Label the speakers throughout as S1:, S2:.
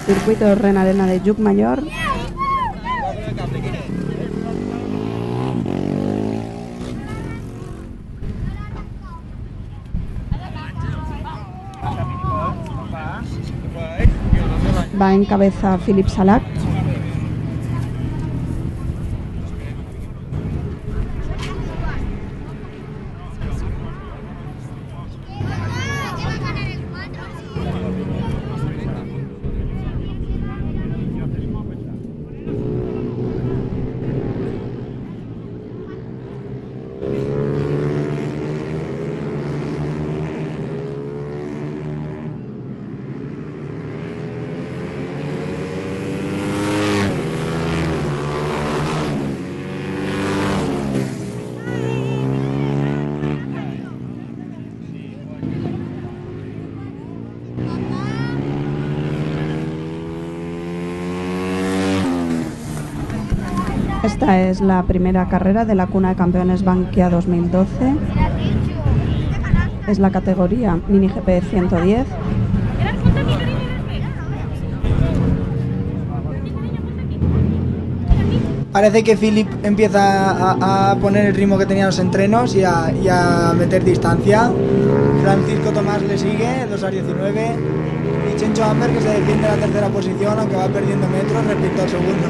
S1: Circuito Renarena de Llucmajor. Va en cabeza Philippe Salac. Esta es la primera carrera de la Cuna de Campeones Bankia 2012. Es la categoría Mini GP 110.
S2: Parece que Philip empieza a poner el ritmo que tenía en los entrenos y a meter distancia. Francisco Tomás le sigue, 2:19. Y Chencho Amber, que se defiende en la tercera posición, aunque va perdiendo metros respecto al segundo.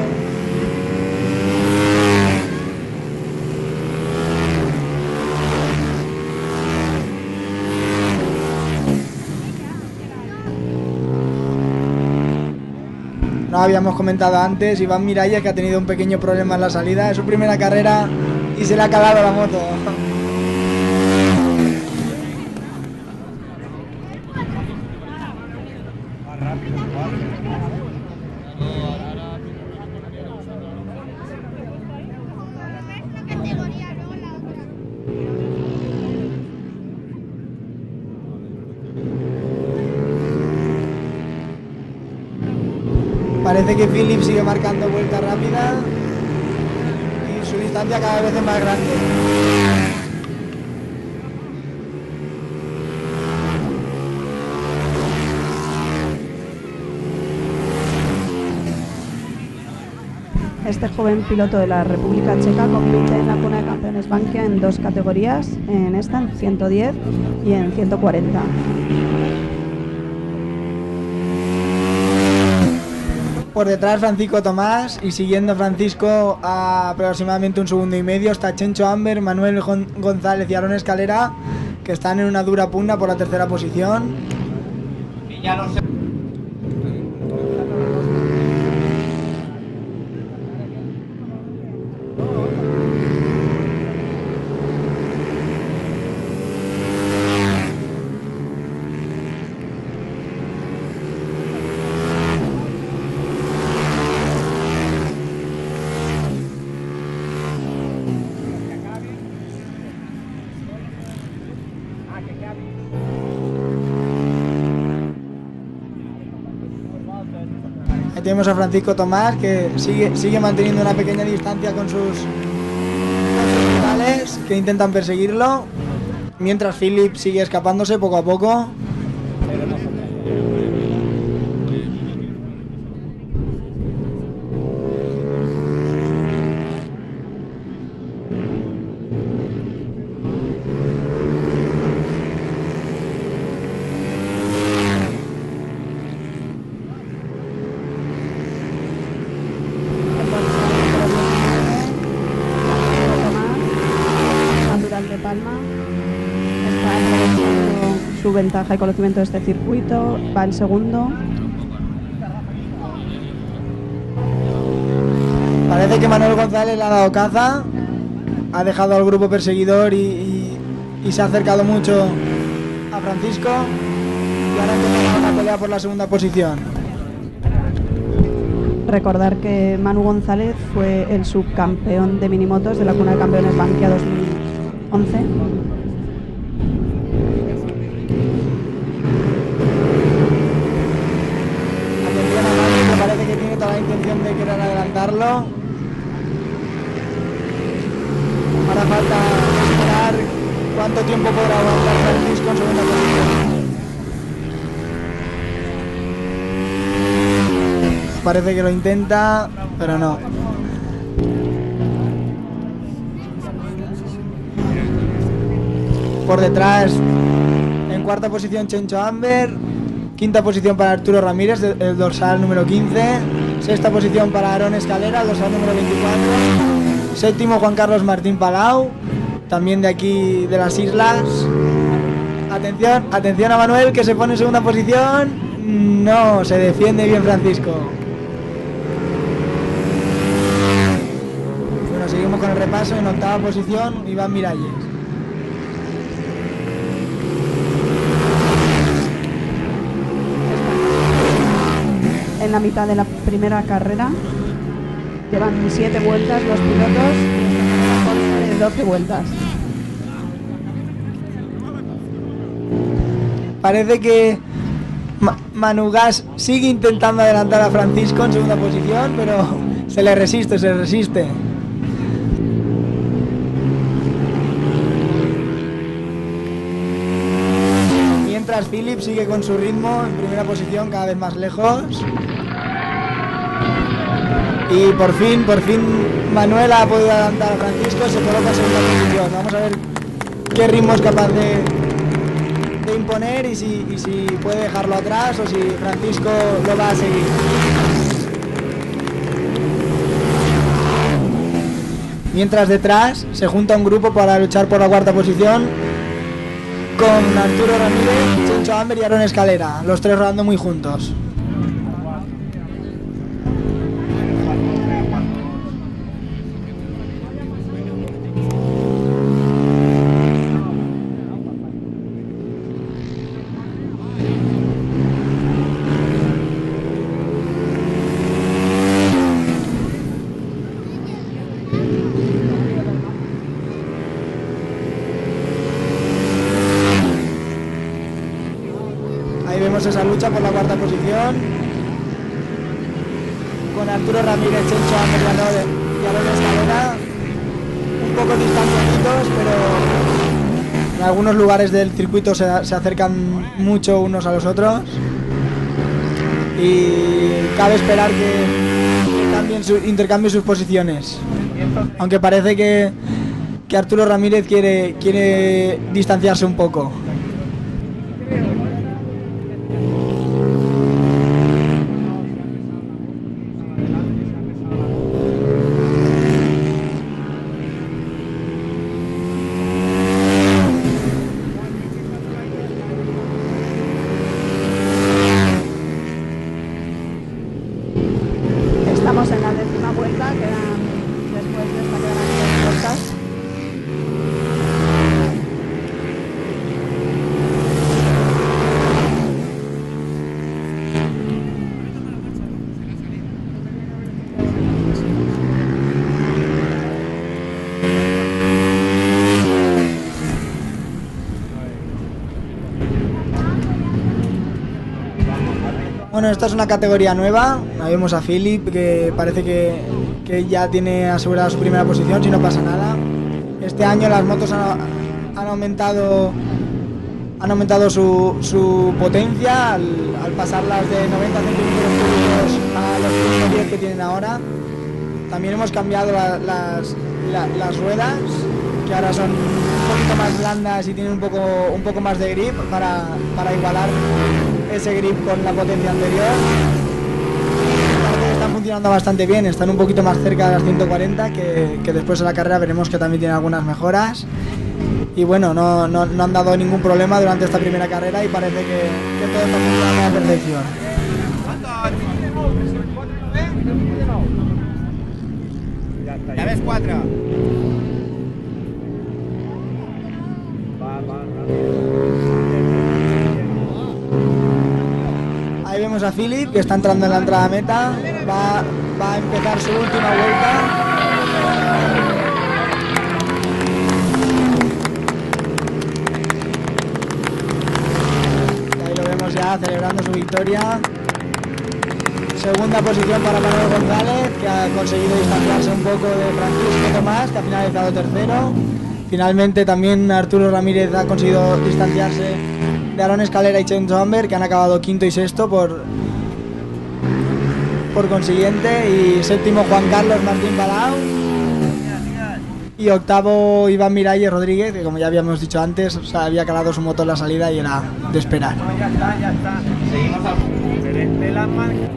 S2: No habíamos comentado antes, Iván Miralles, que ha tenido un pequeño problema en la salida. Es su primera carrera y se le ha calado la moto. Parece que Philip sigue marcando vuelta rápida y su distancia cada vez es más grande.
S1: Este joven piloto de la República Checa compite en la Cuna de Campeones Bankia en dos categorías, en esta en 110 y en 140.
S2: Por detrás Francisco Tomás y siguiendo Francisco a aproximadamente 1,5 segundos está Chencho Amber, Manuel González y Aaron Escalera, que están en una dura pugna por la tercera posición. Ahí tenemos a Francisco Tomás, que sigue manteniendo una pequeña distancia con sus rivales que intentan perseguirlo, mientras Philip sigue escapándose poco a poco.
S1: ventaja y conocimiento de este circuito. Va el segundo.
S2: Parece que Manuel González le ha dado caza, ha dejado al grupo perseguidor y se ha acercado mucho a Francisco, y ahora empieza una pelea por la segunda posición.
S1: Recordar que Manu González fue el subcampeón de minimotos de la Cuna de Campeones Bankia 2011.
S2: Atención a Manu, que parece que tiene toda la intención de querer adelantarlo. Ahora falta esperar cuánto tiempo podrá aguantar Francisco en segunda posición. Parece que lo intenta, pero no. Por detrás, en cuarta posición, Chencho Amber. Quinta posición para Arturo Ramírez, el dorsal número 15. Sexta posición para Aarón Escalera, el dorsal número 24. Séptimo, Juan Carlos Martín Palau, también de aquí de las islas. Atención a Manuel, que se pone en segunda posición. No, se defiende bien Francisco. Bueno, seguimos con el repaso. En octava posición, Iván Miralles.
S1: En la mitad de la primera carrera llevan 7 vueltas los pilotos y 12 vueltas.
S2: Parece que Manu Gas sigue intentando adelantar a Francisco en segunda posición, pero se le resiste. Mientras Philip sigue con su ritmo en primera posición, cada vez más lejos. Y por fin Manuel ha podido adelantar a Francisco, se coloca en segunda posición. Vamos a ver qué ritmo es capaz de imponer y si puede dejarlo atrás o si Francisco lo va a seguir. Mientras detrás se junta un grupo para luchar por la cuarta posición con Arturo Ramírez, Chencho Amber y Aarón Escalera, los tres rodando muy juntos. Esa lucha por la cuarta posición con Arturo Ramírez, Chencho Amber y Aarón Escalera, un poco distanciaditos, pero en algunos lugares del circuito se acercan mucho unos a los otros y cabe esperar que intercambien sus posiciones, aunque parece que Arturo Ramírez quiere distanciarse un poco. Bueno, esta es una categoría nueva. Ahí vemos a Philip, que parece que ya tiene asegurada su primera posición, si no pasa nada. Este año las motos han aumentado su potencia al pasarlas de 90 centímetros cúbicos a los 110 que tienen ahora. También hemos cambiado las ruedas, que ahora son un poquito más blandas y tienen un poco más de grip para igualar ese grip con la potencia anterior. Parece que están funcionando bastante bien, están un poquito más cerca de las 140, que después de la carrera veremos que también tienen algunas mejoras. y bueno, no han dado ningún problema durante esta primera carrera y parece que todo está funcionando a la perfección.
S3: Ya ves 4.
S2: Ahí vemos a Philip que está entrando en la entrada a meta, va a empezar su última vuelta. Ya celebrando su victoria. Segunda posición para Manuel González, que ha conseguido distanciarse un poco de Francisco Tomás, que ha finalizado tercero. Finalmente también Arturo Ramírez ha conseguido distanciarse de Aaron Escalera y Chencho Amber, que han acabado quinto y sexto por consiguiente. Y séptimo Juan Carlos Martín Palau. Y octavo Iván Miralles Rodríguez, que como ya habíamos dicho antes, había calado su moto en la salida y era de esperar.
S3: Ya está. Seguimos a de las marcas.